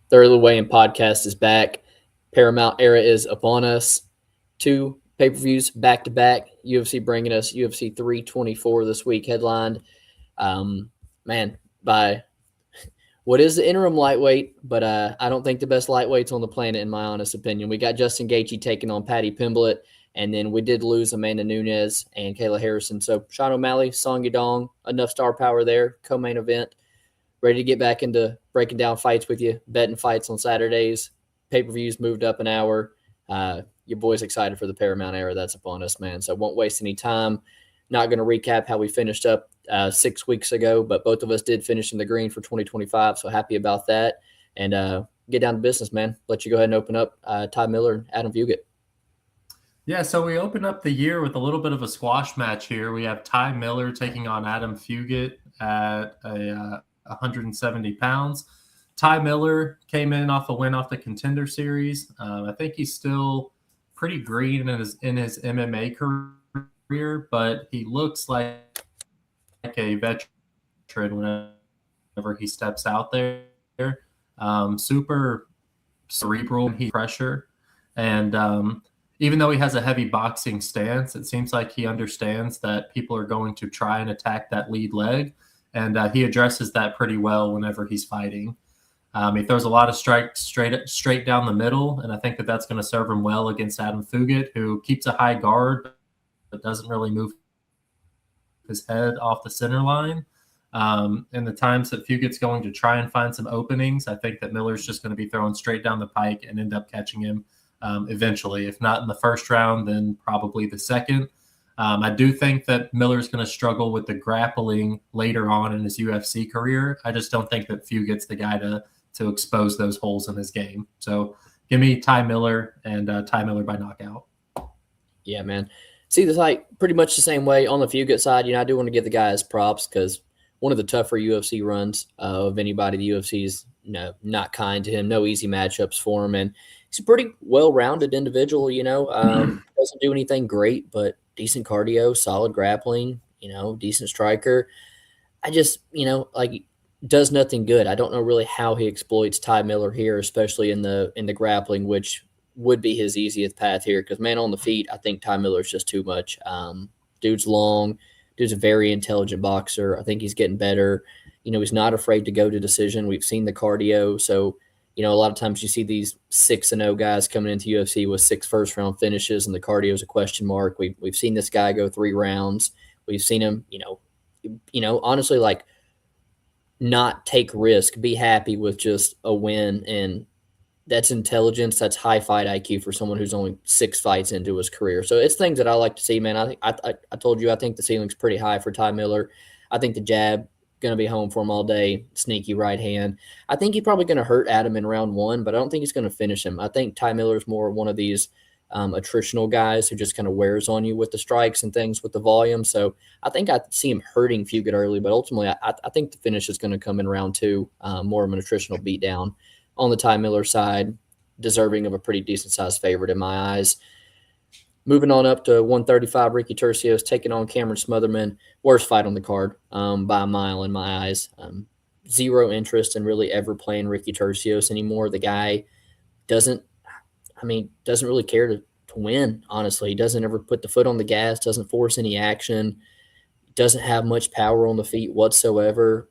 Thoroughly Weighing Podcast is back. Paramount Era is upon us. Two pay-per-views back-to-back. UFC bringing us UFC 324 this week, headlined, man, by what is the interim lightweight, but I don't think the best lightweights on the planet, in my honest opinion. We got Justin Gaethje taking on Paddy Pimblett, and then we did lose Amanda Nunes and Kayla Harrison. So Sean O'Malley, Song Yadong, enough star power there, co-main event. Ready to get back into breaking down fights with you, betting fights on Saturdays. Pay-per-views moved up an hour. Your boy's excited for the Paramount Era that's upon us, man. So won't waste any time. Not going to recap how we finished up 6 weeks ago, but both of us did finish in the green for 2025, so happy about that. And get down to business, man. Let you go ahead and open up Ty Miller and Adam Fugitt. Yeah, so we open up the year with a little bit of a squash match here. We have Ty Miller taking on Adam Fugitt at 170 pounds. Ty Miller came in off a win off the Contender Series. I think he's still pretty green in his MMA career, but he looks like a veteran whenever he steps out there. Super cerebral, pressure, and even though he has a heavy boxing stance, it seems like he understands that people are going to try and attack that lead leg, and he addresses that pretty well whenever he's fighting. He throws a lot of strikes straight down the middle, and I think that's going to serve him well against Adam Fugitt, who keeps a high guard but doesn't really move his head off the center line. In the times that Fugitt's going to try and find some openings, I think that Miller's just going to be throwing straight down the pike and end up catching him eventually. If not in the first round, then probably the second. I do think that Miller's going to struggle with the grappling later on in his UFC career. I just don't think that Fugitt's the guy to expose those holes in his game. So give me Ty Miller and Ty Miller by knockout. Yeah, man. See this like pretty much the same way on the Fugitt side. I do want to give the guy his props because one of the tougher UFC runs of anybody. The UFC's not kind to him. No easy matchups for him, and he's a pretty well-rounded individual. Doesn't do anything great, but decent cardio, solid grappling. Decent striker. I just does nothing good. I don't know really how he exploits Ty Miller here, especially in the grappling, which would be his easiest path here. Because man, on the feet, I think Ty Miller's just too much. Dude's long. Dude's a very intelligent boxer. I think he's getting better. He's not afraid to go to decision. We've seen the cardio. So, a lot of times you see these 6-0 guys coming into UFC with 6 first-round finishes, and the cardio is a question mark. We've seen this guy go 3 rounds. We've seen him, honestly, not take risk, be happy with just a win. And that's intelligence. That's high fight IQ for someone who's only 6 fights into his career. So it's things that I like to see, man. I told you, I think the ceiling's pretty high for Ty Miller. I think the jab going to be home for him all day. Sneaky right hand. I think he's probably going to hurt Adam in round 1, but I don't think he's going to finish him. I think Ty Miller's more one of these attritional guys who just kind of wears on you with the strikes and things with the volume. So I think I see him hurting Fugitt early, but ultimately I think the finish is going to come in round 2, more of an attritional beatdown. On the Ty Miller side, deserving of a pretty decent-sized favorite in my eyes. Moving on up to 135, Ricky Turcios taking on Cameron Smotherman. Worst fight on the card by a mile in my eyes. Zero interest in really ever playing Ricky Turcios anymore. The guy doesn't really care to win, honestly. He doesn't ever put the foot on the gas, doesn't force any action, doesn't have much power on the feet whatsoever.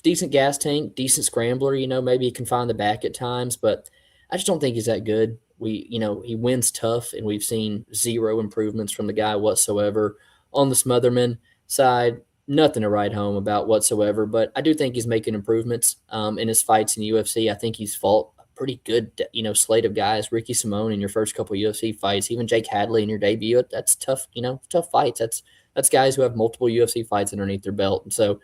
Decent gas tank, decent scrambler, maybe he can find the back at times, but I just don't think he's that good. He wins tough, and we've seen zero improvements from the guy whatsoever. On the Smotherman side, nothing to write home about whatsoever, but I do think he's making improvements in his fights in the UFC. I think he's fought a pretty good, slate of guys. Ricky Simone in your first couple of UFC fights, even Jake Hadley in your debut. That's tough, tough fights. That's guys who have multiple UFC fights underneath their belt. And so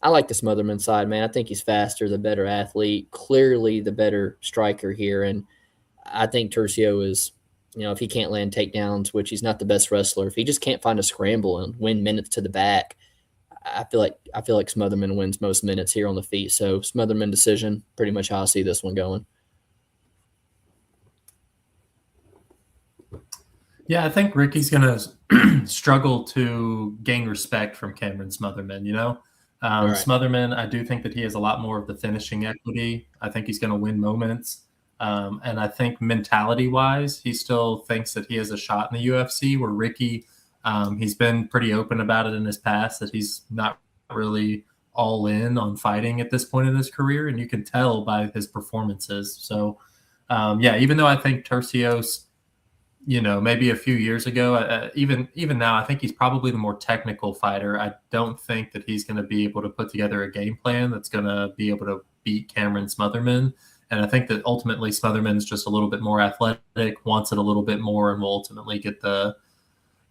I like the Smotherman side, man. I think he's faster, the better athlete, clearly the better striker here. And I think Turcio is, if he can't land takedowns, which he's not the best wrestler, if he just can't find a scramble and win minutes to the back, I feel like Smotherman wins most minutes here on the feet. So Smotherman decision, pretty much how I see this one going. Yeah, I think Ricky's going to struggle to gain respect from Cameron Smotherman. All right. Smotherman, I do think that he has a lot more of the finishing equity. I think he's going to win moments. And I think mentality-wise, he still thinks that he has a shot in the UFC, where Ricky, he's been pretty open about it in his past that he's not really all in on fighting at this point in his career, and you can tell by his performances. So, even though I think Turcios, maybe a few years ago, even now, I think he's probably the more technical fighter. I don't think that he's going to be able to put together a game plan that's going to be able to beat Cameron Smotherman. And I think that ultimately Smotherman is just a little bit more athletic, wants it a little bit more, and will ultimately get the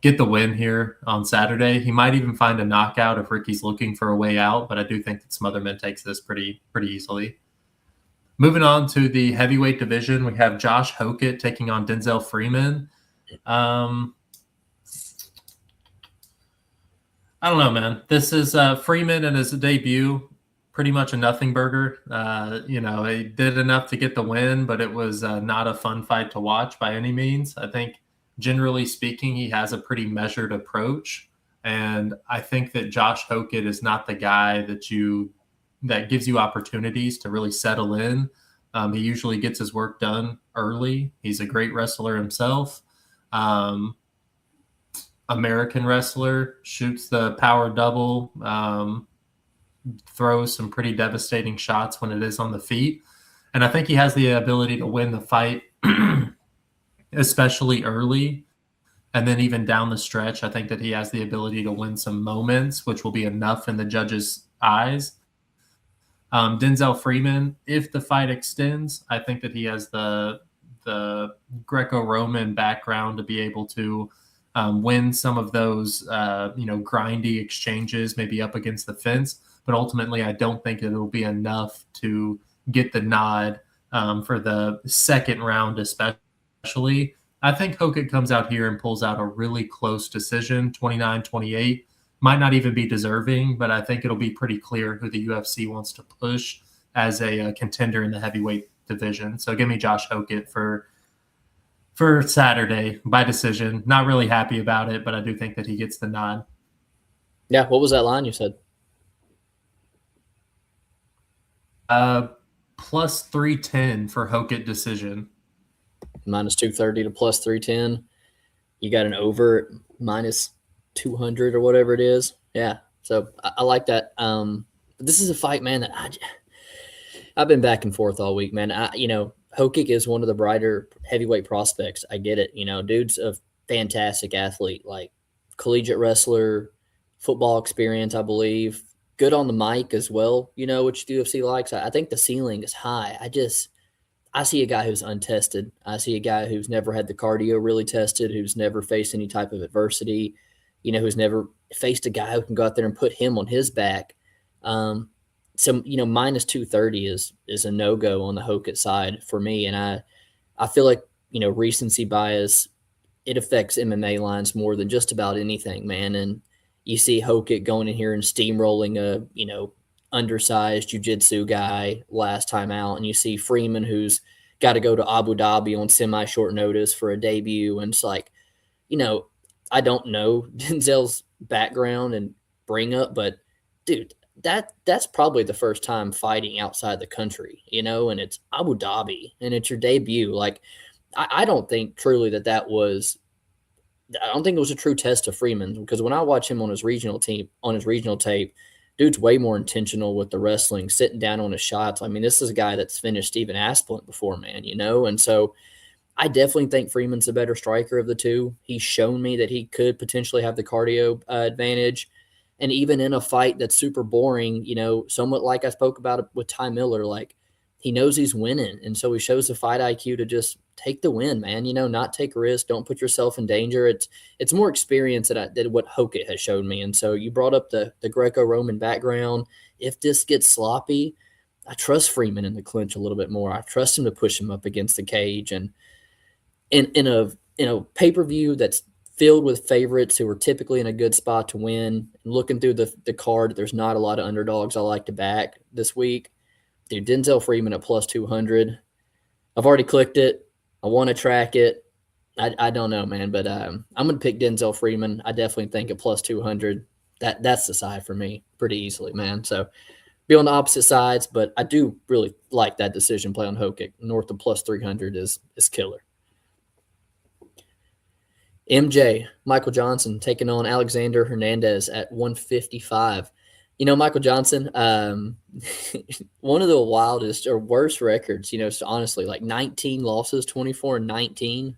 win here on Saturday. He might even find a knockout if Ricky's looking for a way out, but I do think that Smotherman takes this pretty easily. Moving on to the heavyweight division, we have Josh Hokit taking on Denzel Freeman. I don't know, man. This is Freeman in his debut, pretty much a nothing burger. He did enough to get the win, but it was not a fun fight to watch by any means. I think, generally speaking, he has a pretty measured approach, and I think that Josh Hokit is not the guy that gives you opportunities to really settle in. He usually gets his work done early. He's a great wrestler himself. American wrestler, shoots the power double, throws some pretty devastating shots when it is on the feet. And I think he has the ability to win the fight, especially early. And then even down the stretch, I think that he has the ability to win some moments, which will be enough in the judges' eyes. Denzel Freeman, if the fight extends, I think that he has the Greco-Roman background to be able to win some of those, grindy exchanges, maybe up against the fence. But ultimately, I don't think it'll be enough to get the nod for the second round, especially. I think Hokit comes out here and pulls out a really close decision, 29-28. Might not even be deserving, but I think it'll be pretty clear who the UFC wants to push as a contender in the heavyweight division. So give me Josh Hokit for Saturday by decision. Not really happy about it, but I do think that he gets the nod. Yeah, what was that line you said? Plus 310 for Hokit decision. Minus 230 to plus 310. You got an over minus 200 or whatever it is. Yeah, so I like that. This is a fight, man, that I've been back and forth all week, man. Hokit is one of the brighter heavyweight prospects. I get it. Dude's a fantastic athlete, like collegiate wrestler, football experience, I believe. Good on the mic as well, which the UFC likes. I think the ceiling is high. I see a guy who's untested. I see a guy who's never had the cardio really tested, who's never faced any type of adversity, who's never faced a guy who can go out there and put him on his back. So, minus 230 is a no-go on the Hokit side for me. And I feel like, recency bias, it affects MMA lines more than just about anything, man. And you see Hokit going in here and steamrolling a, undersized jiu-jitsu guy last time out. And you see Freeman, who's got to go to Abu Dhabi on semi-short notice for a debut. And it's like, I don't know Denzel's background and bring up, but dude, that's probably the first time fighting outside the country, and it's Abu Dhabi and it's your debut. Like, I don't think truly that was, I don't think it was a true test of Freeman, because when I watch him on his regional tape, dude's way more intentional with the wrestling, sitting down on his shots. I mean, this is a guy that's finished Stephen Asplant before, man, and so I definitely think Freeman's the better striker of the two. He's shown me that he could potentially have the cardio advantage. And even in a fight that's super boring, somewhat like I spoke about with Ty Miller, like, he knows he's winning. And so he shows the fight IQ to just take the win, man, not take a risk. Don't put yourself in danger. It's more experience than what Hokit has shown me. And so you brought up the Greco-Roman background. If this gets sloppy, I trust Freeman in the clinch a little bit more. I trust him to push him up against the cage. And in a pay-per-view that's filled with favorites who are typically in a good spot to win, looking through the card, there's not a lot of underdogs I like to back this week. Dude, Denzel Freeman at plus 200. I've already clicked it. I want to track it. I don't know, man, but I'm going to pick Denzel Freeman. I definitely think at plus 200, that's the side for me pretty easily, man. So be on the opposite sides, but I do really like that decision play on Hokit. North of plus 300 is killer. MJ, Michael Johnson taking on Alexander Hernandez at 155. Michael Johnson, one of the wildest or worst records, so honestly, like 19 losses, 24-19.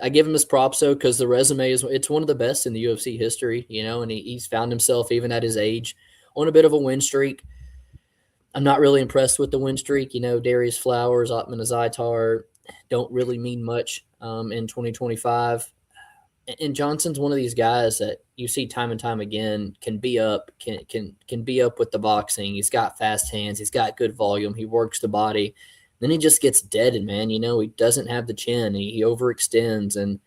I give him his props, though, because the resume it's one of the best in the UFC history, and he's found himself, even at his age, on a bit of a win streak. I'm not really impressed with the win streak. Darius Flowers, Otman Azaitar don't really mean much in 2025. And Johnson's one of these guys that you see time and time again can be up with the boxing. He's got fast hands. He's got good volume. He works the body. Then he just gets deaded, man. He doesn't have the chin. He overextends, and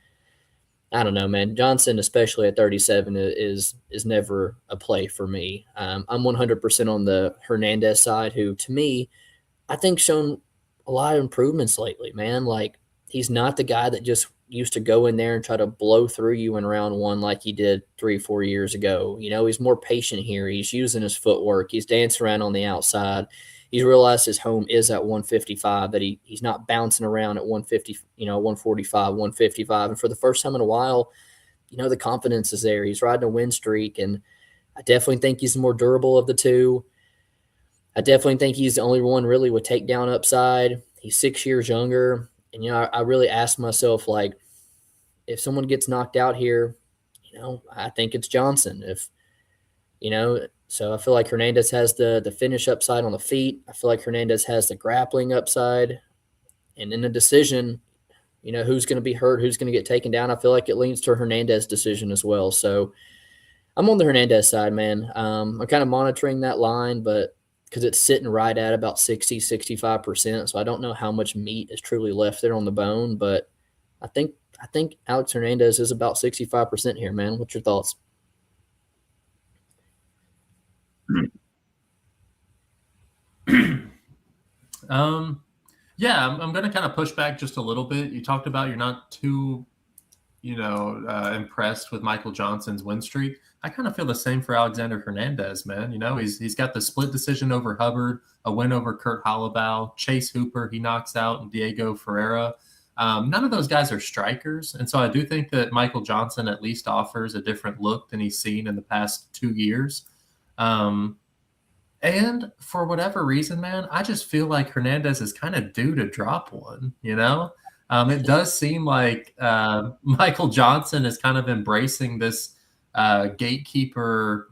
I don't know, man. Johnson, especially at 37, is never a play for me. I'm 100% on the Hernandez side, who, to me, I think shown a lot of improvements lately, man. Like, he's not the guy that just used to go in there and try to blow through you in round one like he did 3-4 years ago. He's more patient here. He's using his footwork. He's dancing around on the outside. He's realized his home is at 155, that he's not bouncing around at 150, 145, 155. And for the first time in a while, the confidence is there. He's riding a win streak, and I definitely think he's the more durable of the two. I definitely think he's the only one really with takedown upside. He's 6 years younger. And, I really asked myself, like, if someone gets knocked out here, I think it's Johnson. So I feel like Hernandez has the finish upside on the feet. I feel like Hernandez has the grappling upside. And in the decision, who's going to be hurt, who's going to get taken down, I feel like it leans to Hernandez decision as well. So I'm on the Hernandez side, man. I'm kind of monitoring that line, but because it's sitting right at about 60, 65%. So I don't know how much meat is truly left there on the bone, but I think Alex Hernandez is about 65% here, man. What's your thoughts? Yeah, I'm going to kind of push back just a little bit. You talked about you're not too, impressed with Michael Johnson's win streak. I kind of feel the same for Alexander Hernandez, man. He's got the split decision over Hubbard, a win over Kurt Holloway, Chase Hooper he knocks out, and Diego Ferreira. None of those guys are strikers, and so I do think that Michael Johnson at least offers a different look than he's seen in the past 2 years. And for whatever reason, man, I just feel like Hernandez is kind of due to drop one, It does seem like Michael Johnson is kind of embracing this gatekeeper,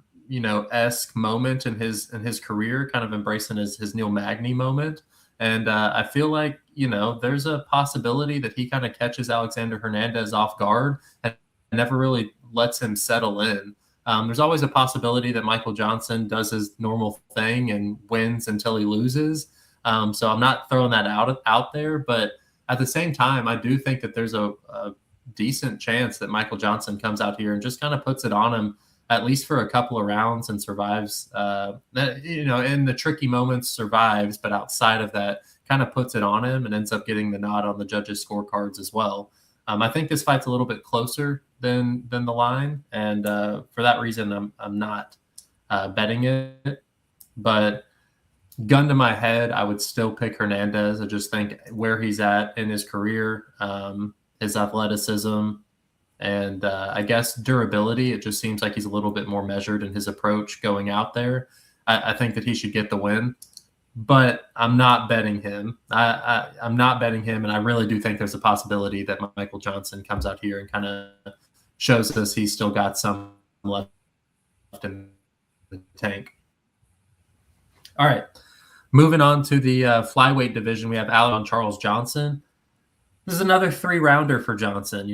esque moment in his career, kind of embracing his Neil Magny moment. And I feel like, there's a possibility that he kind of catches Alexander Hernandez off guard and never really lets him settle in. There's always a possibility that Michael Johnson does his normal thing and wins until he loses. So I'm not throwing that out there, but at the same time, I do think that there's a decent chance that Michael Johnson comes out here and just kind of puts it on him, at least for a couple of rounds, and survives, in the tricky moments survives, but outside of that kind of puts it on him and ends up getting the nod on the judges' scorecards as well. I think this fight's a little bit closer than the line, and for that reason, I'm not betting it. But gun to my head, I would still pick Hernandez. I just think where he's at in his career, his athleticism, and I guess durability, it just seems like he's a little bit more measured in his approach going out there. I think that he should get the win. But I'm not betting him. I'm not betting him, and I really do think there's a possibility that Michael Johnson comes out here and kind of shows us he's still got some left in the tank. All right, moving on to the flyweight division, we have Alan Charles Johnson. This is another 3-rounder for Johnson.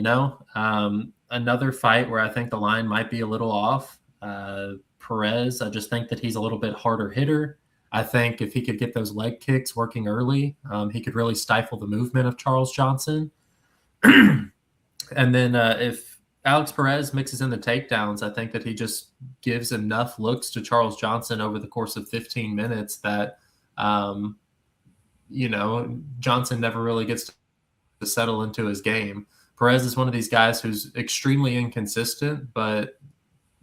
Another fight where I think the line might be a little off. Perez, I just think that he's a little bit harder hitter. I think if he could get those leg kicks working early, he could really stifle the movement of Charles Johnson. And then if Alex Perez mixes in the takedowns, I think that he just gives enough looks to Charles Johnson over the course of 15 minutes that, Johnson never really gets to settle into his game. Perez is one of these guys who's extremely inconsistent, but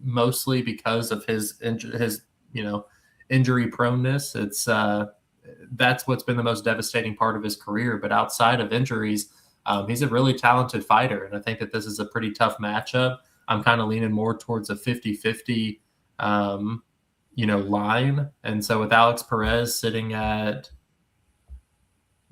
mostly because of his injury proneness. It's that's what's been the most devastating part of his career. But outside of injuries, he's a really talented fighter, and I think that this is a pretty tough matchup. I'm kind of leaning more towards a 50-50 line. And so with Alex Perez sitting at,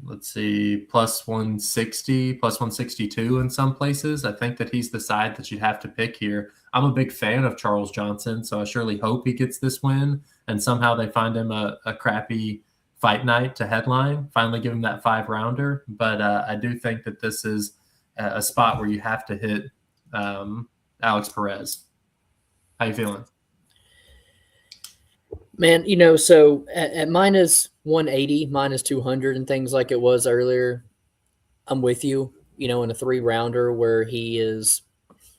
let's see, plus 160, plus 162 in some places, I think that he's the side that you'd have to pick here. I'm a big fan of Charles Johnson, so I surely hope he gets this win, and somehow they find him a crappy fight night to headline, finally give him that 5-rounder. But I do think that this is a spot where you have to hit Alex Perez. How you feeling? Man, so at minus 180, minus 200 and things like it was earlier, I'm with you, in a 3-rounder where he is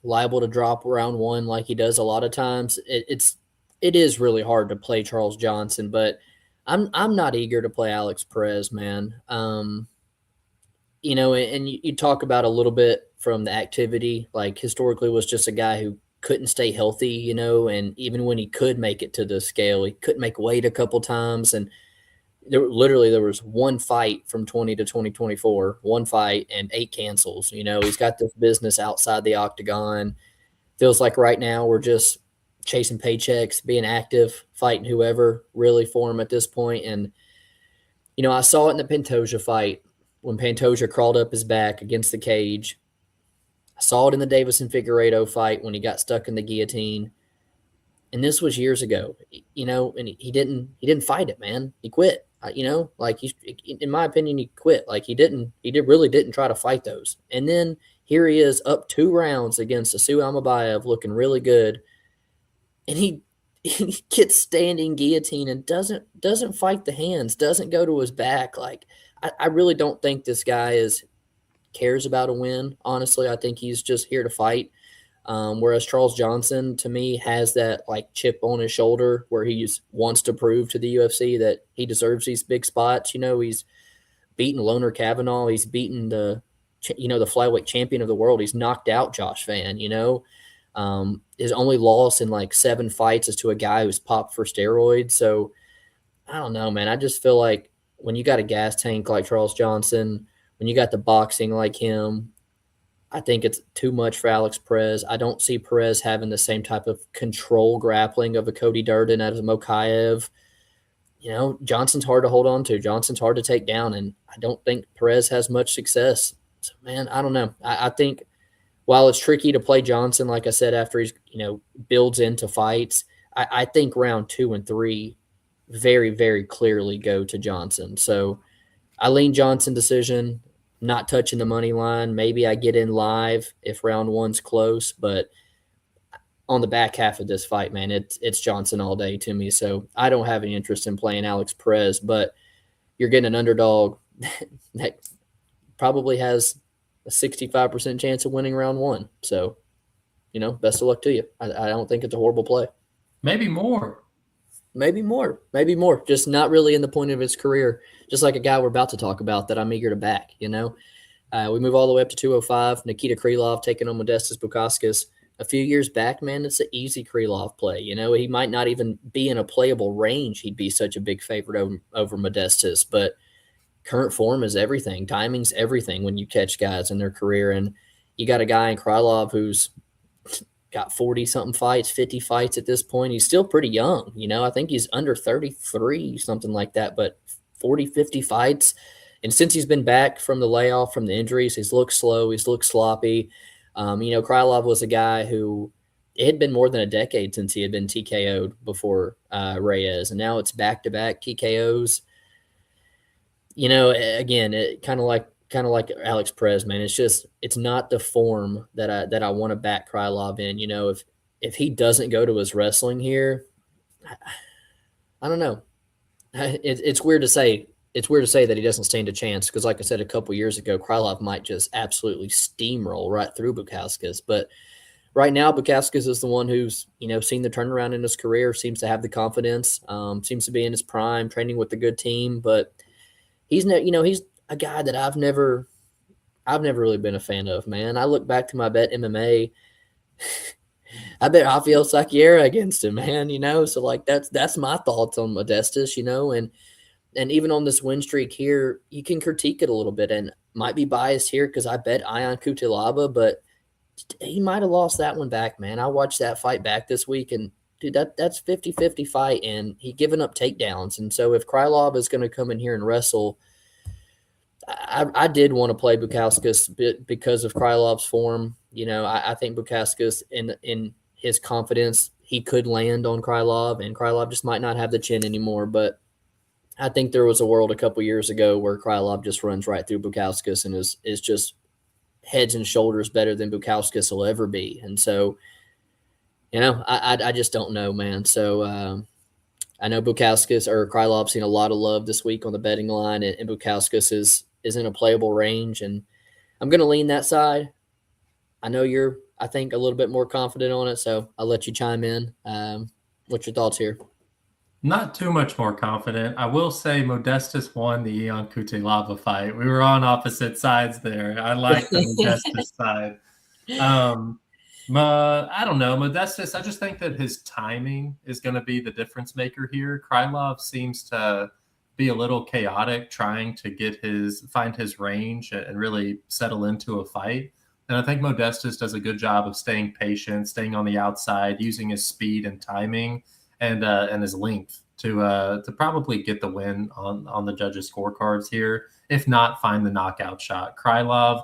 liable to drop round 1 like he does a lot of times. It is really hard to play Charles Johnson, but I'm not eager to play Alex Perez, man. And you talk about a little bit from the activity, like historically was just a guy who couldn't stay healthy, and even when he could make it to the scale, he couldn't make weight a couple times. And there was one fight from 20 to 2024, one fight and 8 cancels. He's got this business outside the octagon. Feels like right now we're just chasing paychecks, being active, fighting whoever really for him at this point. And, I saw it in the Pantoja fight when Pantoja crawled up his back against the cage. I saw it in the Davison Figueiredo fight when he got stuck in the guillotine. And this was years ago, and he didn't fight it, man. He quit, in my opinion, he quit. Like really didn't try to fight those. And then here he is up 2 rounds against Asu Amabayev looking really good. And he gets standing guillotine and doesn't fight the hands, doesn't go to his back. Like, I really don't think this guy cares about a win. Honestly, I think he's just here to fight. Whereas Charles Johnson, to me, has that like chip on his shoulder where he wants to prove to the UFC that he deserves these big spots. He's beaten Loner Kavanaugh. He's beaten the flyweight champion of the world. He's knocked out Josh Van. His only loss in like 7 fights is to a guy who's popped for steroids. So I don't know, man. I just feel like when you got a gas tank like Charles Johnson, when you got the boxing like him, I think it's too much for Alex Perez. I don't see Perez having the same type of control grappling of a Cody Durden as a Bukauskas. Johnson's hard to hold on to. Johnson's hard to take down, and I don't think Perez has much success. So, man, I don't know. I think while it's tricky to play Johnson, like I said, after he's, builds into fights, I think round 2 and 3 very, very clearly go to Johnson. So I lean Johnson decision, not touching the money line. Maybe I get in live if round 1's close, but on the back half of this fight, man, it's Johnson all day to me. So I don't have any interest in playing Alex Perez, but you're getting an underdog that probably has a 65% chance of winning round 1. So, best of luck to you. I don't think it's a horrible play. Maybe more. Just not really in the point of his career. Just like a guy we're about to talk about that I'm eager to back, We move all the way up to 205. Nikita Krylov taking on Modestas Bukauskas. A few years back, man, it's an easy Krylov play. He might not even be in a playable range. He'd be such a big favorite over Modestas, but current form is everything. Timing's everything when you catch guys in their career. And you got a guy in Krylov who's got 40-something fights, 50 fights at this point. He's still pretty young. I think he's under 33, something like that, but 40, 50 fights. And since he's been back from the layoff, from the injuries, he's looked slow. He's looked sloppy. Krylov was a guy who it had been more than a decade since he had been TKO'd before Reyes. And now it's back-to-back TKOs. Again, it kind of like Alex Perez, man. It's not the form that I want to back Krylov in. If he doesn't go to his wrestling here, I don't know. It's weird to say. It's weird to say that he doesn't stand a chance because, like I said a couple years ago, Krylov might just absolutely steamroll right through Bukauskas. But right now, Bukauskas is the one who's seen the turnaround in his career, seems to have the confidence, seems to be in his prime, training with a good team, but he's a guy that I've never really been a fan of, man. I look back to my bet MMA. I bet Rafael Figueiredo against him, man. So like that's my thoughts on Modestas, and even on this win streak here, you can critique it a little bit, and might be biased here because I bet Ion Cutelaba, but he might have lost that one back, man. I watched that fight back this week, and dude, that's 50-50 fight, and he given up takedowns. And so if Krylov is going to come in here and wrestle, I did want to play Bukauskas because of Krylov's form. I think Bukauskas in his confidence, he could land on Krylov, and Krylov just might not have the chin anymore. But I think there was a world a couple years ago where Krylov just runs right through Bukauskas and is just heads and shoulders better than Bukauskas will ever be. And so, I just don't know, man. So I know Bukauskas or Krylov seen a lot of love this week on the betting line, and Bukauskas is in a playable range, and I'm going to lean that side. I know you're, I think, a little bit more confident on it, so I'll let you chime in. What's your thoughts here? Not too much more confident. I will say Modestas won the Ion Cutelaba fight. We were on opposite sides there. I like the Modestas side. I don't know. Modestas, I just think that his timing is going to be the difference maker here. Krylov seems to be a little chaotic, trying to find his range and really settle into a fight. And I think Modestas does a good job of staying patient, staying on the outside, using his speed and timing and his length to probably get the win on the judges' scorecards here. If not, find the knockout shot. Krylov,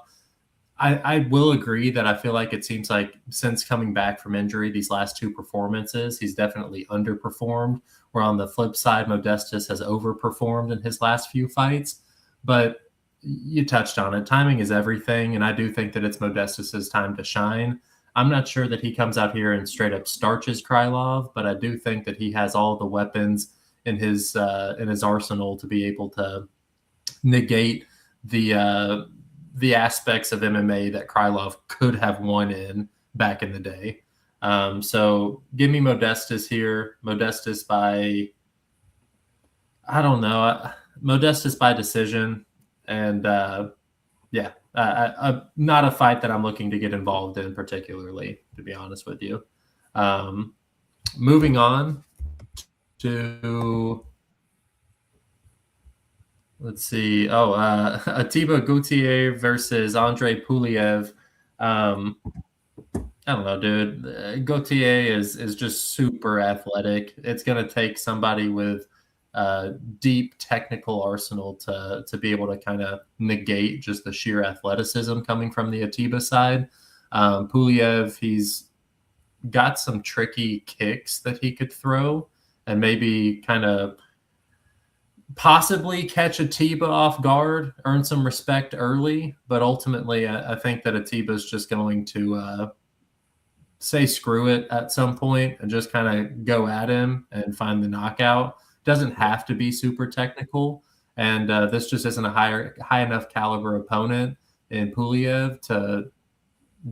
I will agree that I feel like it seems like since coming back from injury, these last two performances, he's definitely underperformed. Where on the flip side, Modestas has overperformed in his last few fights. But you touched on it. Timing is everything, and I do think that it's Modestas' time to shine. I'm not sure that he comes out here and straight up starches Krylov, but I do think that he has all the weapons in his arsenal to be able to negate the aspects of MMA that Krylov could have won in back in the day. So give me Modestas here. Modestas by, I don't know, Modestas by decision. And not a fight that I'm looking to get involved in particularly, to be honest with you. Moving on to, let's see. Atiba Gautier versus Andre Pulyaev. I don't know, dude. Gautier is just super athletic. It's going to take somebody with deep technical arsenal to be able to kind of negate just the sheer athleticism coming from the Atiba side. Pulyaev, he's got some tricky kicks that he could throw and maybe kind of possibly catch Atiba off guard, earn some respect early. But ultimately, I think that Atiba is just going to say screw it at some point and just kind of go at him and find the knockout. Doesn't have to be super technical, and this just isn't a high enough caliber opponent in Pulyaev to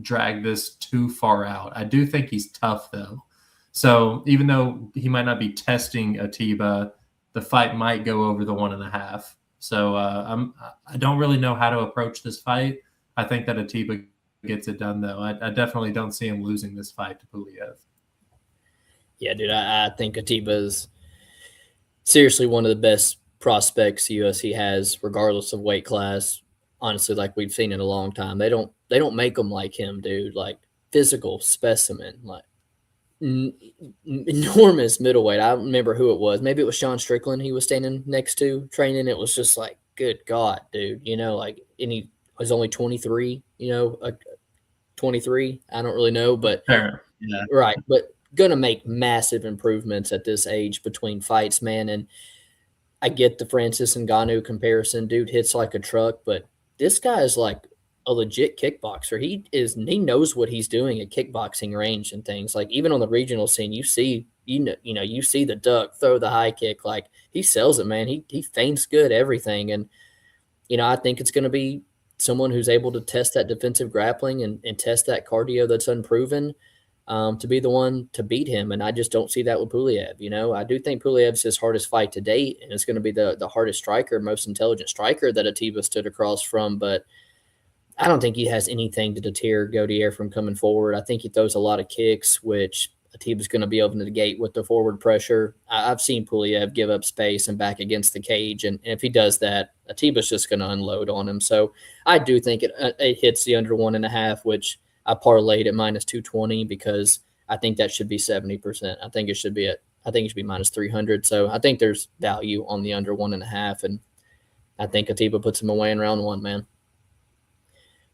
drag this too far out. I do think he's tough though, so even though he might not be testing Atiba, the fight might go over the 1.5. So I don't really know how to approach this fight. I think that Atiba gets it done though. I definitely don't see him losing this fight to Pulyaev. Yeah, dude, I think Atiba's seriously one of the best prospects UFC has, regardless of weight class. Honestly, like we've seen in a long time. They don't make them like him, dude. Like physical specimen, like enormous middleweight. I don't remember who it was. Maybe it was Sean Strickland he was standing next to training. It was just like, good God, dude. And he was only 23, 23. I don't really know, but Fair. Yeah. Right. But going to make massive improvements at this age between fights, man. And I get the Francis Ngannou comparison. Dude hits like a truck, but this guy is like a legit kickboxer. He knows what he's doing at kickboxing range and things. Like even on the regional scene, you see the duck, throw the high kick. Like he sells it, man. He feints good, everything. And, I think it's going to be someone who's able to test that defensive grappling and test that cardio that's unproven. To be the one to beat him. And I just don't see that with Pulyaev. I do think Puliev's his hardest fight to date, and it's going to be the hardest striker, most intelligent striker that Atiba stood across from. But I don't think he has anything to deter Gautier from coming forward. I think he throws a lot of kicks, which Atiba's going to be able to negate with the forward pressure. I've seen Pulyaev give up space and back against the cage, and if he does that, Atiba's just going to unload on him. So I do think it hits the under 1.5, which I parlayed at minus 220 because I think that should be 70%. I think it should be minus 300. So I think there's value on the under 1.5, and I think Atiba puts him away in round 1, man.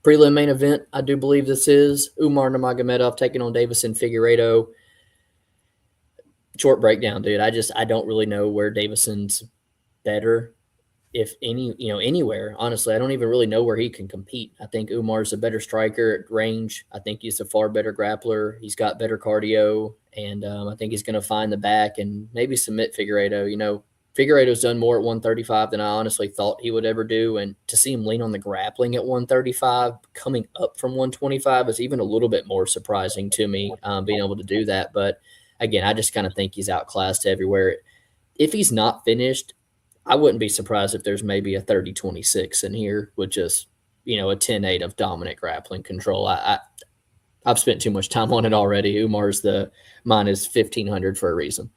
Prelim main event, I do believe this is Umar Nurmagomedov taking on Deiveson Figueiredo. Short breakdown, dude. I don't really know where Deiveson's better, if anywhere. Honestly, I don't even really know where he can compete. I think Umar's a better striker at range. I think he's a far better grappler. He's got better cardio, and I think he's going to find the back and maybe submit Figueiredo. Figueiredo's done more at 135 than I honestly thought he would ever do, and to see him lean on the grappling at 135, coming up from 125 is even a little bit more surprising to me, being able to do that. But again, I just kind of think he's outclassed everywhere. If he's not finished, I wouldn't be surprised if there's maybe a 30-26 in here with just, a 10-8 of dominant grappling control. I've spent too much time on it already. Umar's the minus 1,500 for a reason.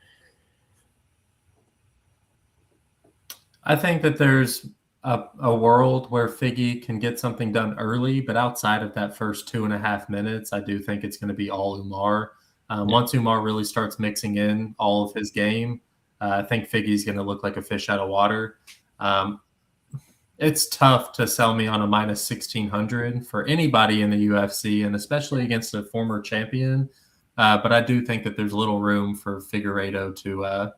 I think that there's a world where Figgy can get something done early, but outside of that first 2.5 minutes, I do think it's going to be all Umar. Once Umar really starts mixing in all of his game, I think Figgy's going to look like a fish out of water. It's tough to sell me on a minus 1,600 for anybody in the UFC, and especially against a former champion. But I do think that there's little room for Figueiredo to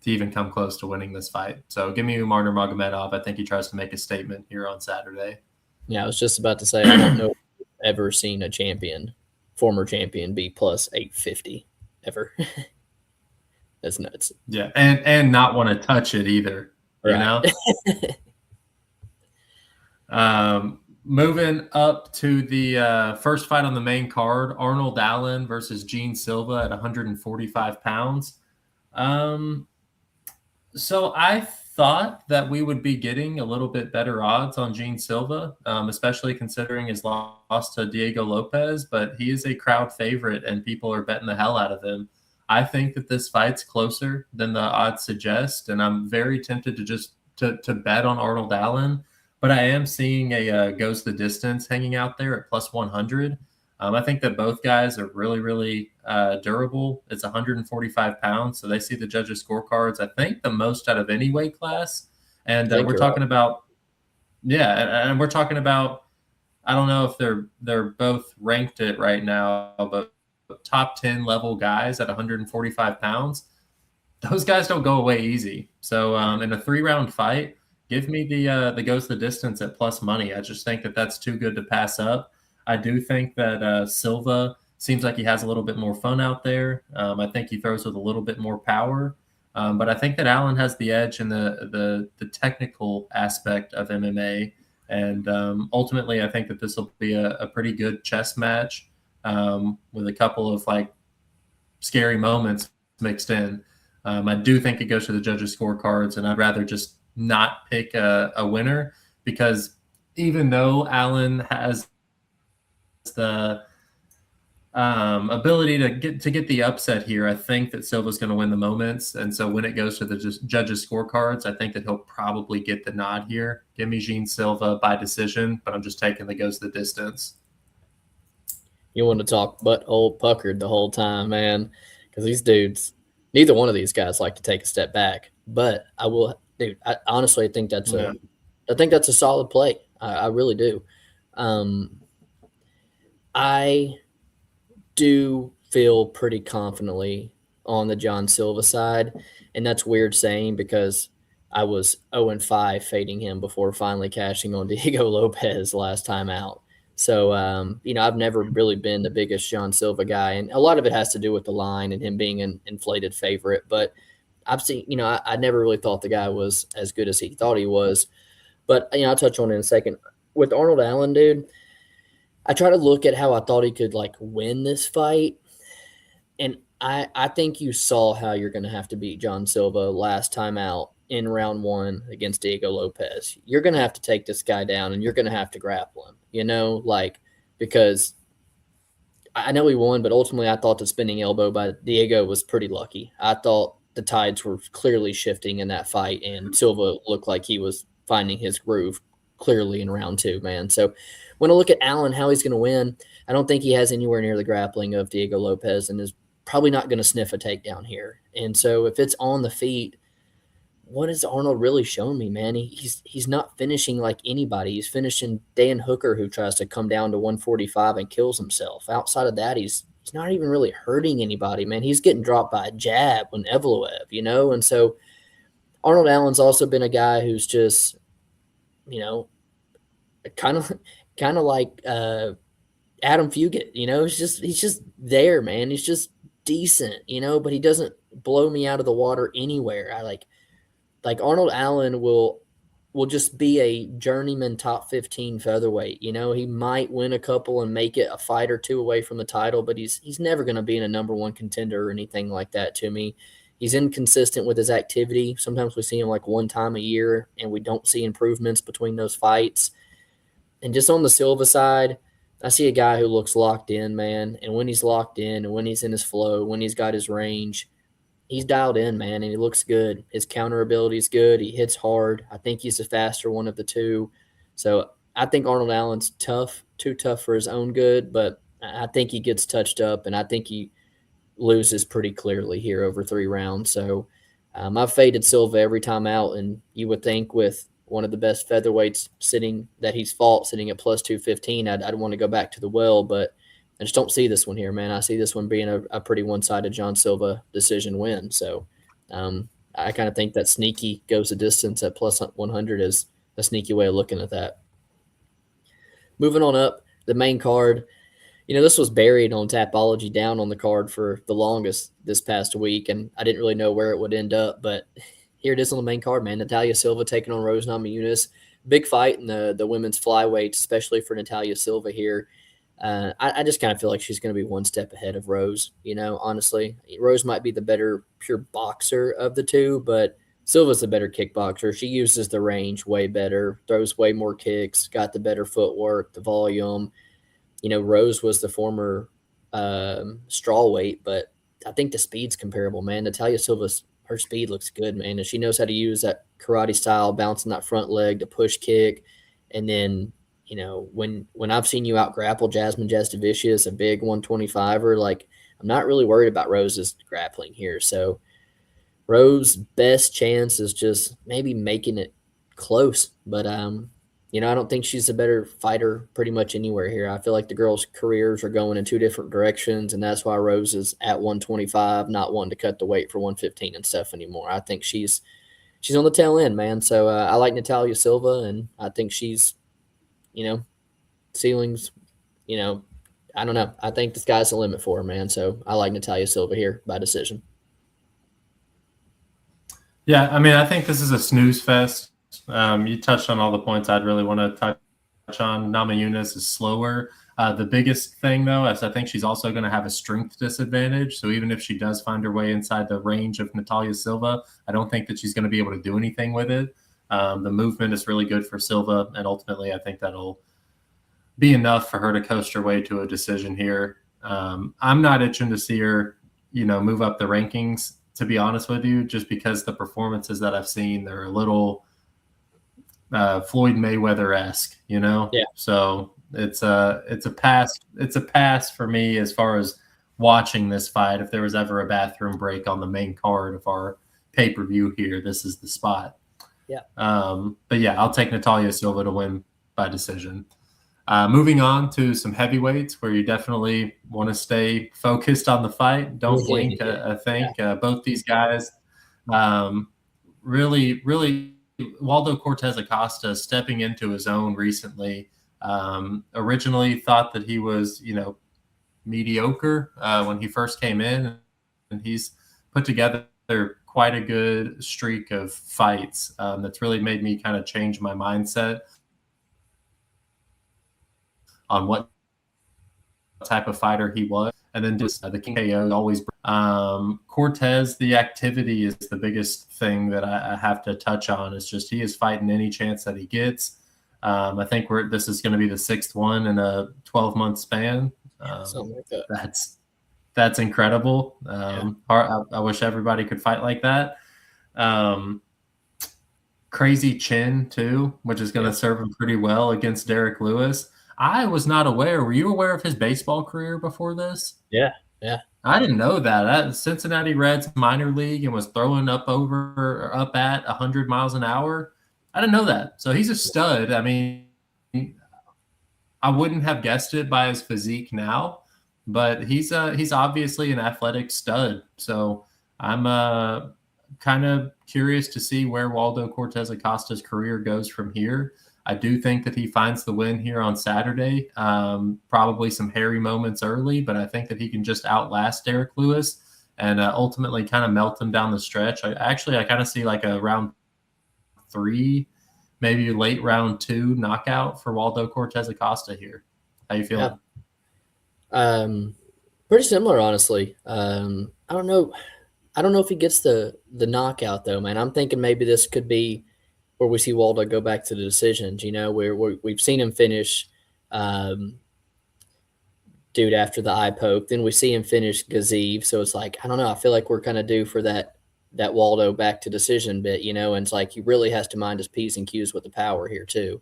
even come close to winning this fight. So give me Umar Nurmagomedov. I think he tries to make a statement here on Saturday. Yeah, I was just about to say, I don't know if I've ever seen a former champion, be plus 850 ever. That's nuts. Yeah, and not want to touch it either, right. Moving up to the first fight on the main card, Arnold Allen versus Gene Silva at 145 pounds. So I thought that we would be getting a little bit better odds on Gene Silva, especially considering his loss to Diego Lopez, but he is a crowd favorite and people are betting the hell out of him. I think that this fight's closer than the odds suggest, and I'm very tempted to just to bet on Arnold Allen, but I am seeing a goes the distance hanging out there at plus 100. I think that both guys are really, really durable. It's 145 pounds, so they see the judges' scorecards, I think, the most out of any weight class. And we're talking about, and we're talking about, I don't know if they're both ranked it right now, but top 10 level guys at 145 pounds, those guys don't go away easy. So in a 3-round fight, give me the goes the distance at plus money. I just think that that's too good to pass up. I do think that Silva seems like he has a little bit more fun out there. I think he throws with a little bit more power. But I think that Allen has the edge in the technical aspect of MMA. And ultimately, I think that this will be a pretty good chess match with a couple of scary moments mixed in. I do think it goes to the judges' scorecards, and I'd rather just not pick a winner, because even though Allen has the ability to get the upset here, I think that Silva's going to win the moments. And so when it goes to the judges' scorecards, I think that he'll probably get the nod here. Give me Gene Silva by decision, but I'm just taking the goes the distance. You want to talk butthole puckered the whole time, man, because these dudes, neither one of these guys like to take a step back. But I honestly think that's a solid play. I really do. I do feel pretty confidently on the John Silva side, and that's weird saying because I was 0-5 fading him before finally cashing on Diego Lopez last time out. So, I've never really been the biggest John Silva guy, and a lot of it has to do with the line and him being an inflated favorite. But I've seen, I never really thought the guy was as good as he thought he was. But, I'll touch on it in a second. With Arnold Allen, dude, I try to look at how I thought he could win this fight. And I think you saw how you're going to have to beat John Silva last time out in round 1 against Diego Lopez, you're going to have to take this guy down and you're going to have to grapple him, because I know he won, but ultimately I thought the spinning elbow by Diego was pretty lucky. I thought the tides were clearly shifting in that fight, and Silva looked like he was finding his groove clearly in round 2, man. So when I look at Allen, how he's going to win, I don't think he has anywhere near the grappling of Diego Lopez and is probably not going to sniff a takedown here. And so if it's on the feet, what has Arnold really shown me, man? He's not finishing like anybody. He's finishing Dan Hooker, who tries to come down to 145 and kills himself. Outside of that, he's not even really hurting anybody, man. He's getting dropped by a jab when Evloev. And so Arnold Allen's also been a guy who's just, kind of like Adam Fugitt. He's just there, man. He's just decent, but he doesn't blow me out of the water anywhere. I like Arnold Allen will just be a journeyman top 15 featherweight. He might win a couple and make it a fight or two away from the title, but he's never going to be in a number 1 contender or anything like that to me. He's inconsistent with his activity. Sometimes we see him like one time a year and we don't see improvements between those fights. And just on the Silva side, I see a guy who looks locked in, man. And when he's locked in and when he's in his flow, when he's got his range, he's dialed in, man, and he looks good. His counter ability is good. He hits hard. I think he's the faster one of the two. So I think Arnold Allen's tough, too tough for his own good, but I think he gets touched up, and I think he loses pretty clearly here over 3 rounds. So I've faded Silva every time out, and you would think with one of the best featherweights that he's fought sitting at plus 215, I'd want to go back to the well, but I just don't see this one here, man. I see this one being a pretty one-sided John Silva decision win. So I kind of think that sneaky goes the distance at plus 100 is a sneaky way of looking at that. Moving on up, the main card. This was buried on Tapology down on the card for the longest this past week, and I didn't really know where it would end up, but here it is on the main card, man. Natalia Silva taking on Rose Namajunas. Big fight in the women's flyweights, especially for Natalia Silva here. I just kind of feel like she's going to be one step ahead of Rose, honestly. Rose might be the better pure boxer of the two, but Silva's the better kickboxer. She uses the range way better, throws way more kicks, got the better footwork, the volume. Rose was the former strawweight, but I think the speed's comparable, man. Natalia Silva's, her speed looks good, man, and she knows how to use that karate style, bouncing that front leg to push kick, and then when I've seen you out grapple Jasmine Jastovicius, a big 125er, like I'm not really worried about Rose's grappling here. So Rose's best chance is just maybe making it close. But I don't think she's a better fighter pretty much anywhere here. I feel like the girls' careers are going in 2 different directions, and that's why Rose is at 125, not wanting to cut the weight for 115 and stuff anymore. I think she's on the tail end, man. So I like Natalia Silva, and I think she's ceilings, I don't know. I think the sky's the limit for her, man. So I like Natalia Silva here by decision. Yeah, I think this is a snooze fest. You touched on all the points I'd really want to touch on. Namajunas is slower. The biggest thing, though, is I think she's also going to have a strength disadvantage. So even if she does find her way inside the range of Natalia Silva, I don't think that she's going to be able to do anything with it. The movement is really good for Silva, and ultimately I think that'll be enough for her to coast her way to a decision here. I'm not itching to see her, move up the rankings, to be honest with you, just because the performances that I've seen, they're a little Floyd Mayweather-esque, Yeah. So it's a pass. It's a pass for me as far as watching this fight. If there was ever a bathroom break on the main card of our pay-per-view here, this is the spot. Yeah. But yeah, I'll take Natalia Silva to win by decision. Moving on to some heavyweights where you definitely want to stay focused on the fight. Don't blink, I think. Both these guys really, really, Waldo Cortes-Acosta stepping into his own recently. Originally thought that he was, mediocre when he first came in, and he's put together quite a good streak of fights that's really made me kind of change my mindset on what type of fighter he was. And then just the King KO always Cortes, the activity is the biggest thing that I have to touch on. It's just he is fighting any chance that he gets. I think this is going to be the 6th one in a 12-month span. Something like that. That's incredible. I wish everybody could fight like that. Crazy chin too, which is going to serve him pretty well against Derek Lewis. I was not aware. Were you aware of his baseball career before this? Yeah. I didn't know that. Cincinnati Reds minor league and was throwing up at 100 miles an hour. I didn't know that. So he's a stud. I mean, I wouldn't have guessed it by his physique now, but he's obviously an athletic stud. So I'm kind of curious to see where Waldo Cortes-Acosta's career goes from here. I do think that he finds the win here on Saturday. Probably some hairy moments early, but I think that he can just outlast Derek Lewis and ultimately kind of melt him down the stretch. I kind of see like a round 3, maybe late round 2 knockout for Waldo Cortes-Acosta here. How you feeling? Yeah. Pretty similar, honestly. I don't know if he gets the knockout though, man. I'm thinking maybe this could be where we see Waldo go back to the decisions, where we've seen him finish dude after the eye poke. Then we see him finish Gaethje. So it's like, I don't know. I feel like we're kind of due for that Waldo back to decision bit, and it's like he really has to mind his P's and Q's with the power here too.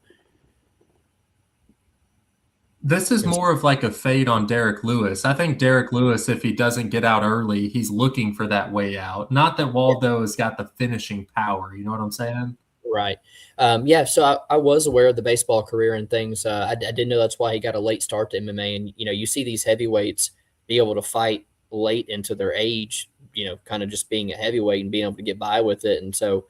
This is more of like a fade on Derek Lewis. I think Derek Lewis, if he doesn't get out early, he's looking for that way out. Not that Waldo has got the finishing power. You know what I'm saying? Right. So I was aware of the baseball career and things. I didn't know that's why he got a late start to MMA. And, you see these heavyweights be able to fight late into their age, kind of just being a heavyweight and being able to get by with it. And so,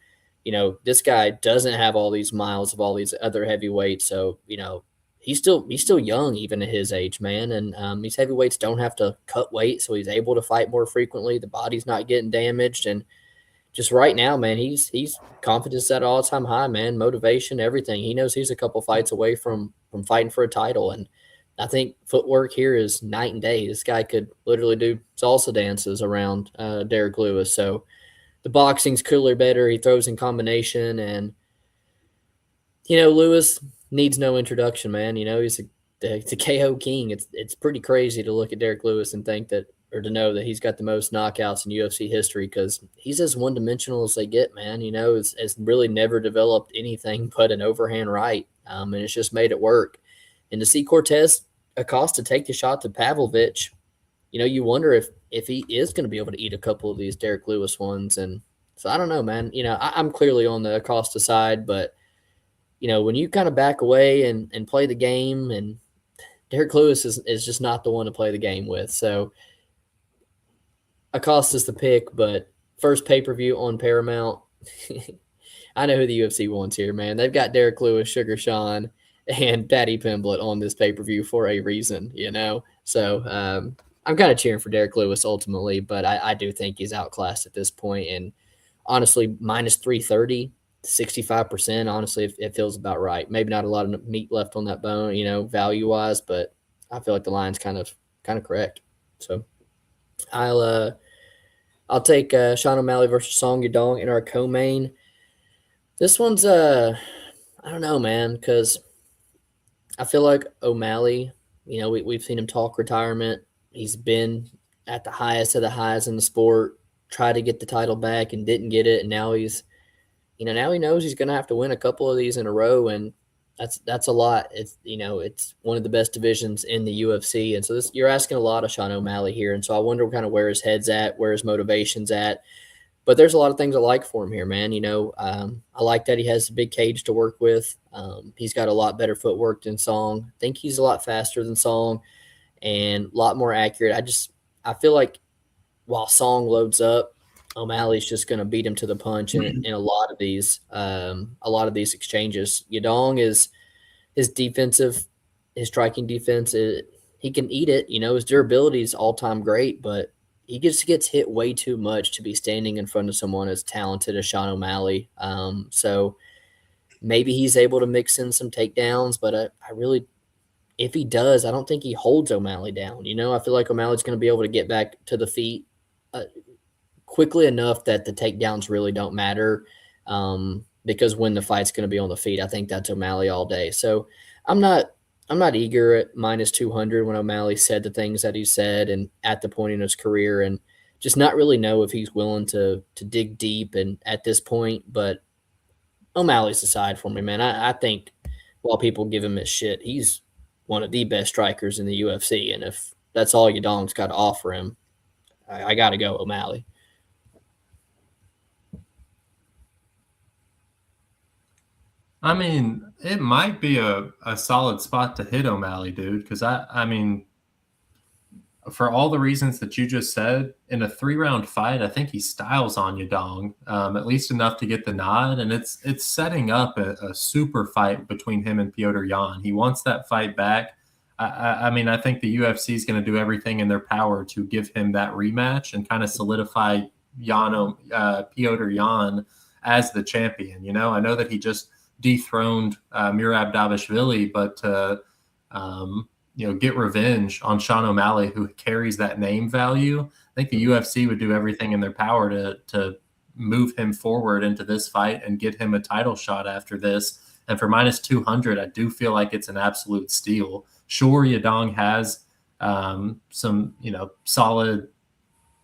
this guy doesn't have all these miles of all these other heavyweights. So, he's still young even at his age, man. And these heavyweights don't have to cut weight. So he's able to fight more frequently. The body's not getting damaged. And just right now, man, he's confidence at an all-time high, man. Motivation, everything. He knows he's a couple fights away from fighting for a title, and I think footwork here is night and day. This guy could literally do salsa dances around Derek Lewis. So the boxing's clearly better. He throws in combination, and Lewis needs no introduction, man. He's the KO king. It's pretty crazy to look at Derek Lewis and think that, or to know that he's got the most knockouts in UFC history, because he's as one-dimensional as they get, man. Has really never developed anything but an overhand right, and it's just made it work. And to see Cortes-Acosta take the shot to Pavlovich, you wonder if he is going to be able to eat a couple of these Derek Lewis ones. And so I don't know, man. I'm clearly on the Acosta side, but when you kind of back away and play the game, and Derek Lewis is just not the one to play the game with. So Acosta's the pick, but first pay-per-view on Paramount. I know who the UFC wants here, man. They've got Derek Lewis, Sugar Sean, and Patty Pimblett on this pay-per-view for a reason, So I'm kind of cheering for Derek Lewis ultimately, but I do think he's outclassed at this point. And honestly, minus 330, 65%, honestly, it feels about right. Maybe not a lot of meat left on that bone, value-wise, but I feel like the line's kind of correct. So I'll take Sean O'Malley versus Song Yadong in our co-main. This one's I don't know, man, because I feel like O'Malley, we've seen him talk retirement. He's been at the highest of the highs in the sport, tried to get the title back and didn't get it, and now he's now he knows he's going to have to win a couple of these in a row, and that's a lot. It's it's one of the best divisions in the UFC, and so you're asking a lot of Sean O'Malley here, and so I wonder kind of where his head's at, where his motivation's at. But there's a lot of things I like for him here, man. I like that he has a big cage to work with. He's got a lot better footwork than Song. I think he's a lot faster than Song and a lot more accurate. I feel like while Song loads up, O'Malley's just going to beat him to the punch in a lot of these exchanges. Yadong is his striking defense. He can eat it. His durability is all-time great, but he just gets hit way too much to be standing in front of someone as talented as Sean O'Malley. So maybe he's able to mix in some takedowns, but I really, if he does, I don't think he holds O'Malley down. I feel like O'Malley's going to be able to get back to the feet quickly enough that the takedowns really don't matter. Because when the fight's going to be on the feet, I think that's O'Malley all day. So I'm not eager at minus 200 when O'Malley said the things that he said and at the point in his career, and just not really know if he's willing to dig deep and at this point. But O'Malley's the side for me, man. I think while people give him his shit, he's one of the best strikers in the UFC. And if that's all Yadong's got to offer him, I got to go O'Malley. I mean, it might be a solid spot to hit O'Malley, dude, because I mean, for all the reasons that you just said, in a 3-round fight, I think he styles on Yadong, at least enough to get the nod, and it's setting up a super fight between him and Petr Yan. He wants that fight back. I mean, I think the UFC is going to do everything in their power to give him that rematch and kind of solidify Petr Yan as the champion. You know, I know that he just dethroned Merab Dvalishvili, but get revenge on Sean O'Malley, who carries that name value. I think the UFC would do everything in their power to move him forward into this fight and get him a title shot after this. And for minus 200, I do feel like it's an absolute steal. Sure, Yadong has some, solid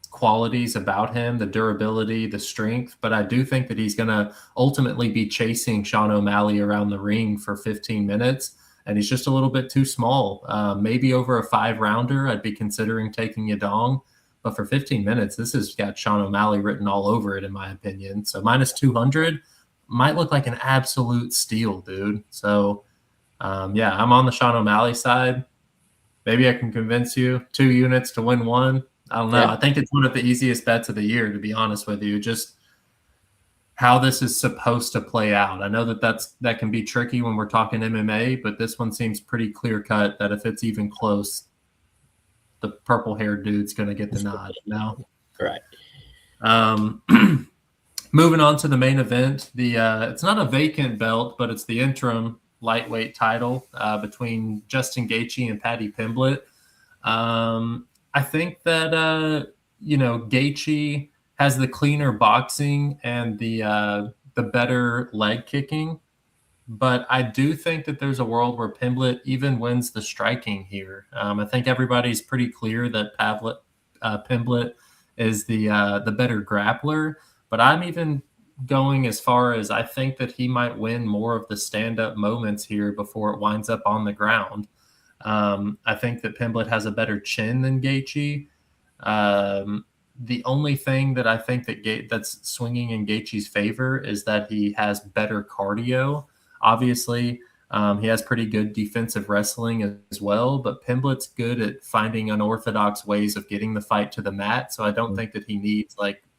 qualities about him, the durability, the strength, but I do think that he's going to ultimately be chasing Sean O'Malley around the ring for 15 minutes. And he's just a little bit too small. Maybe over a 5-rounder, I'd be considering taking Yadong. But for 15 minutes, this has got Sean O'Malley written all over it, in my opinion. So minus 200 might look like an absolute steal, dude. So, I'm on the Sean O'Malley side. Maybe I can convince you 2 units to win 1. I don't know. Yeah. I think it's one of the easiest bets of the year, to be honest with you. Just how this is supposed to play out. I know that can be tricky when we're talking MMA, but this one seems pretty clear cut that if it's even close, the purple-haired dude's going to get the nod. Right. Moving on to the main event, it's not a vacant belt, but it's the interim lightweight title between Justin Gaethje and Paddy Pimblett. I think that Gaethje has the cleaner boxing and the better leg kicking, but I do think that there's a world where Pimblett even wins the striking here. I think everybody's pretty clear that Pimblett is the better grappler, but I'm even going as far as I think that he might win more of the stand-up moments here before it winds up on the ground. I think that Pimblett has a better chin than Gaethje. The only thing that I think that's swinging in Gaethje's favor is that he has better cardio. Obviously, he has pretty good defensive wrestling as well, but Pimblett's good at finding unorthodox ways of getting the fight to the mat. So I don't think that he needs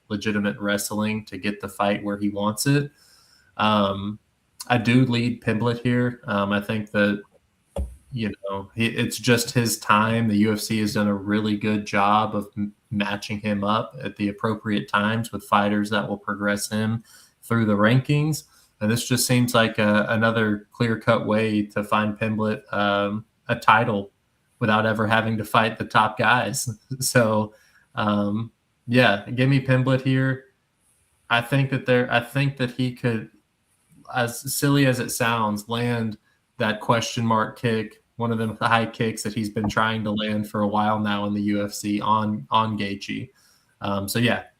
legitimate wrestling to get the fight where he wants it. I do lead Pimblett here. I think that it's just his time. The UFC has done a really good job of matching him up at the appropriate times with fighters that will progress him through the rankings. And this just seems like another clear-cut way to find Pimblett a title without ever having to fight the top guys. So, give me Pimblett here. I think that he could, as silly as it sounds, land that question mark kick, one of them high kicks that he's been trying to land for a while now in the UFC on Gaethje.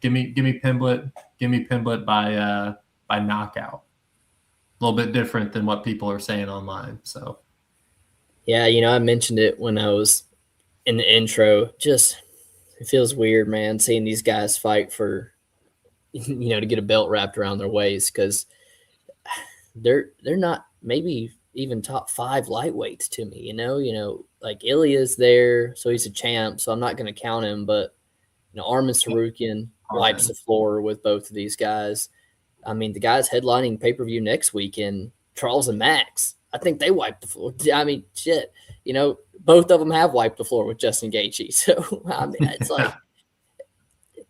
Give me Pimblett. Give me Pimblett by knockout. A little bit different than what people are saying online. So, yeah, I mentioned it when I was in the intro. Just it feels weird, man, seeing these guys fight for, to get a belt wrapped around their waist, because they're not maybe even top 5 lightweights to me, like Ilya's there, so he's a champ, so I'm not going to count him, but Arman Tsarukyan wipes the floor with both of these guys. I mean, the guys headlining pay-per-view next weekend, Charles and Max, I think they wiped the floor. I mean, shit, both of them have wiped the floor with Justin Gaethje. So, I mean, it's like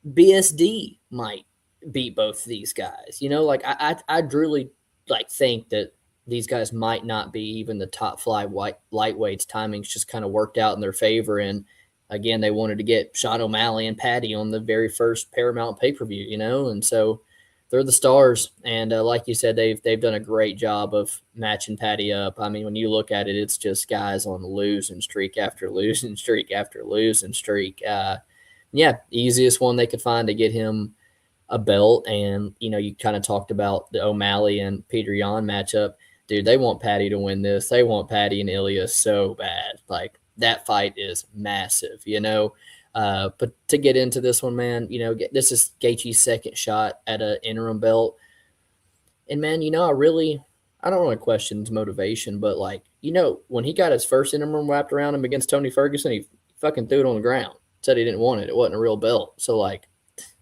BSD might beat both of these guys. I truly think that these guys might not be even the top 5 lightweights. Timing's just kind of worked out in their favor. And again, they wanted to get Sean O'Malley and Patty on the very first Paramount pay-per-view, you know, and so they're the stars. And like you said, they've done a great job of matching Patty up. I mean, when you look at it, it's just guys on losing streak after losing streak after losing streak. Yeah, easiest one they could find to get him a belt. And, you know, you kind of talked about the O'Malley and Peter Yan matchup. Dude, they want Patty to win this. They want Patty and Ilya so bad. Like, that fight is massive, you know. But to get into this one, man, you know, this is Gaethje's second shot at an interim belt. And, man, you know, I don't really question his motivation, but, like, you know, when he got his first interim wrapped around him against Tony Ferguson, he fucking threw it on the ground, said he didn't want it. It wasn't a real belt. So, like,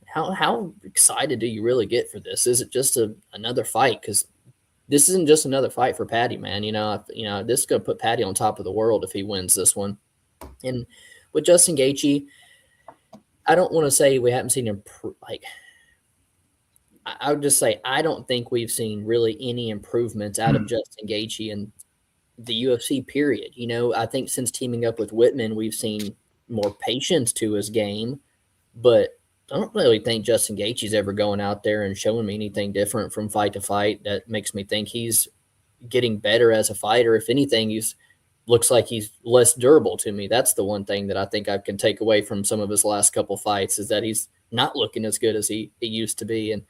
how excited do you really get for this? Is it just another fight? Because this isn't just another fight for Patty, man. You know, this is going to put Patty on top of the world if he wins this one. And with Justin Gaethje, I don't want to say we haven't seen him I would just say I don't think we've seen really any improvements out of Justin Gaethje in the UFC period. You know, I think since teaming up with Whitman, we've seen more patience to his game, but I don't really think Justin Gaethje's ever going out there and showing me anything different from fight to fight that makes me think he's getting better as a fighter. If anything, looks like he's less durable to me. That's the one thing that I think I can take away from some of his last couple fights is that he's not looking as good as he used to be. And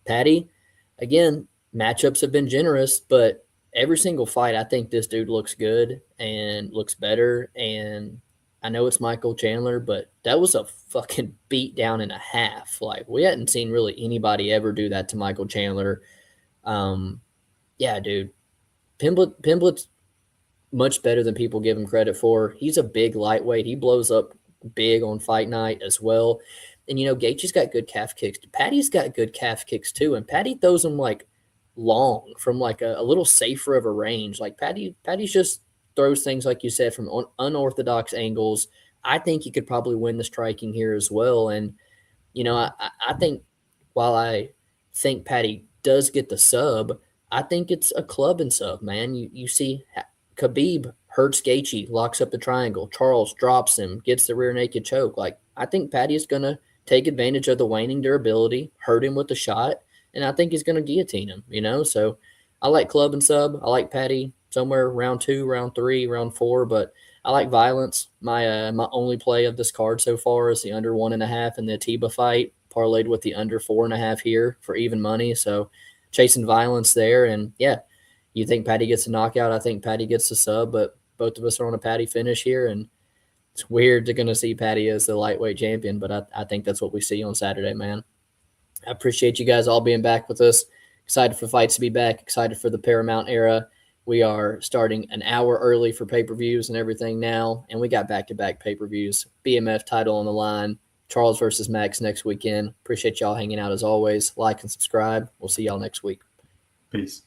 Patty, again, matchups have been generous, but every single fight, I think this dude looks good and looks better. And I know it's Michael Chandler, but that was a fucking beat down and a half. Like, we hadn't seen really anybody ever do that to Michael Chandler. Yeah, dude. Pimblett's much better than people give him credit for. He's a big lightweight. He blows up big on fight night as well. And, you know, Gaethje's got good calf kicks. Patty's got good calf kicks too. And Patty throws them like long from like a little safer of a range. Like Patty's just throws things, like you said, from unorthodox angles. I think he could probably win the striking here as well. And, you know, I think while I think Patty does get the sub, I think it's a club and sub, man. You see Khabib hurts Gaethje, locks up the triangle. Charles drops him, gets the rear naked choke. Like, I think Patty is going to take advantage of the waning durability, hurt him with the shot, and I think he's going to guillotine him, you know? So I like club and sub. I like Patty somewhere round 2, round 3, round 4, but I like violence. My only play of this card so far is the under 1.5 in the Atiba fight, parlayed with the under 4.5 here for even money. So chasing violence there. And yeah, you think Patty gets a knockout. I think Patty gets the sub, but both of us are on a Patty finish here. And it's weird to going to see Patty as the lightweight champion, but I think that's what we see on Saturday, man. I appreciate you guys all being back with us. Excited for fights to be back. Excited for the Paramount Era. We are starting an hour early for pay-per-views and everything now, and we got back-to-back pay-per-views. BMF title on the line. Charles versus Max next weekend. Appreciate y'all hanging out as always. Like and subscribe. We'll see y'all next week. Peace.